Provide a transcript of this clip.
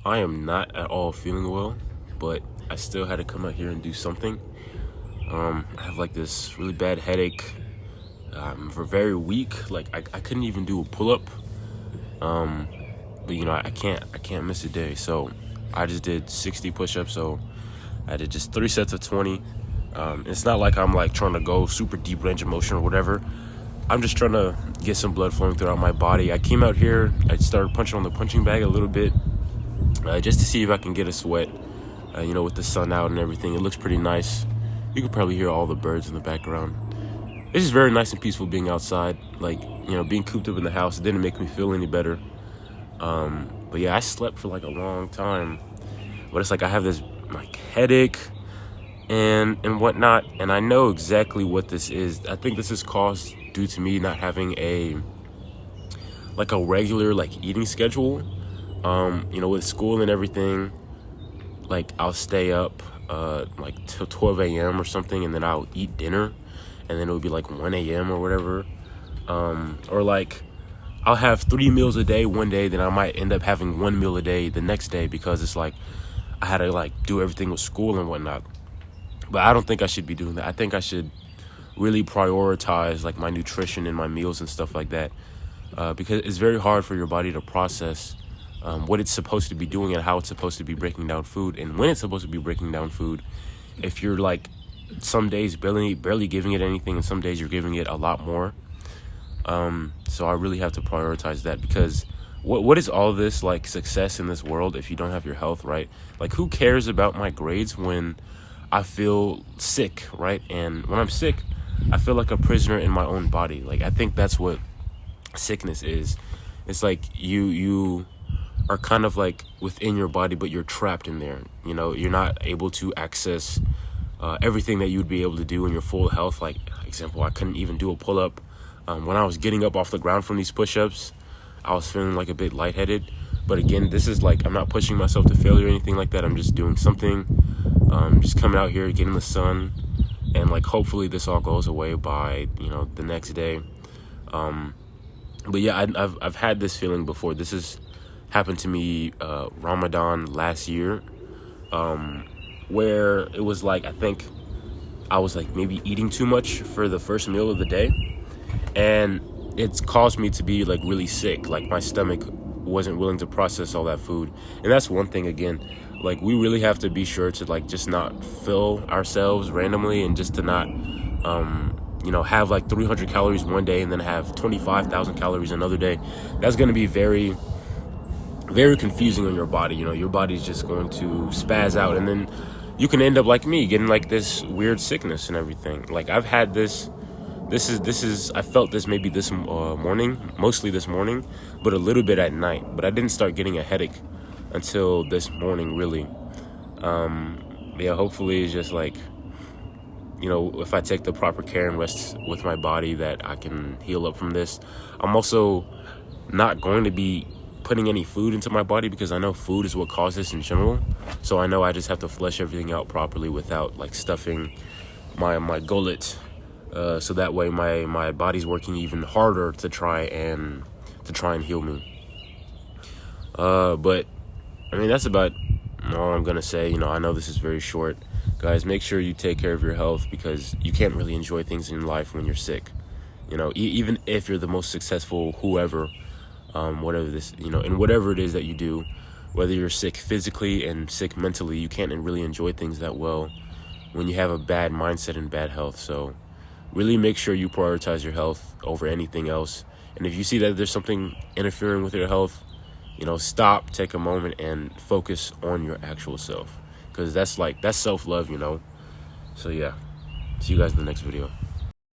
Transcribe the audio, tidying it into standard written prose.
I am not at all feeling well, but I still had to come out here and do something. I have like this really bad headache. I'm very weak. Like I couldn't even do a pull-up. But I can't miss a day. So I just did 60 push-ups. So I did just 3 sets of 20. It's not like I'm like trying to go super deep range of motion or whatever. I'm just trying to get some blood flowing throughout my body. I came out here, I started punching on the punching bag a little bit, just to see if I can get a sweat, with the sun out and everything. It looks pretty nice. You could probably hear all the birds in the background. It's just very nice and peaceful being outside. Like, being cooped up in the house, it didn't make me feel any better. But yeah, I slept for like a long time. But it's like I have this like headache and whatnot, and I know exactly what this is. I think this is caused due to me not having a regular eating schedule. With school and everything, like I'll stay up till 12 a.m. or something, and then I'll eat dinner, and then it would be like 1 a.m. or whatever. Or like I'll have 3 meals a day one day, then I might end up having 1 meal a day the next day, because it's like I had to do everything with school and whatnot. But I don't think I should be doing that. I think I should really prioritize my nutrition and my meals and stuff like that, because it's very hard for your body to process what it's supposed to be doing and how it's supposed to be breaking down food and when it's supposed to be breaking down food. If you're some days barely giving it anything, and some days you're giving it a lot more. So I really have to prioritize that, because what is all this success in this world if you don't have your health right? Who cares about my grades when I feel sick, right? And when I'm sick, I feel like a prisoner in my own body. I think that's what sickness is. It's like you are kind of within your body, but you're trapped in there. You're not able to access everything that you would be able to do in your full health. Like, example, I couldn't even do a pull-up. When I was getting up off the ground from these push-ups, I was feeling a bit lightheaded. But again, this is I'm not pushing myself to failure or anything like that. I'm just doing something, just coming out here, getting the sun, and hopefully this all goes away by the next day. But yeah, I've had this feeling before. This has happened to me Ramadan last year, where it was I think I was maybe eating too much for the first meal of the day, and it's caused me to be really sick. My stomach wasn't willing to process all that food. And that's one thing, again, we really have to be sure to just not fill ourselves randomly, and just to not have 300 calories one day and then have 25,000 calories another day. That's going to be very, very confusing on your body. Your body's just going to spaz out, and then you can end up like me, getting this weird sickness and everything. I've had this is I felt this maybe this morning, mostly this morning, but a little bit at night. But I didn't start getting a headache until this morning, really. Yeah, hopefully it's just if I take the proper care and rest with my body, that I can heal up from this. I'm also not going to be putting any food into my body, because I know food is what caused this in general. So I know I just have to flush everything out properly without stuffing my gullet. So that way my body's working even harder to try and heal me. But I mean, that's about all I'm gonna say. I know this is very short. Guys, make sure you take care of your health, because you can't really enjoy things in life when you're sick. Even if you're the most successful whoever, whatever this, and whatever it is that you do, whether you're sick physically and sick mentally, you can't really enjoy things that well when you have a bad mindset and bad health. So really make sure you prioritize your health over anything else. And if you see that there's something interfering with your health, stop, take a moment, and focus on your actual self, because that's self-love. So yeah, see you guys in the next video.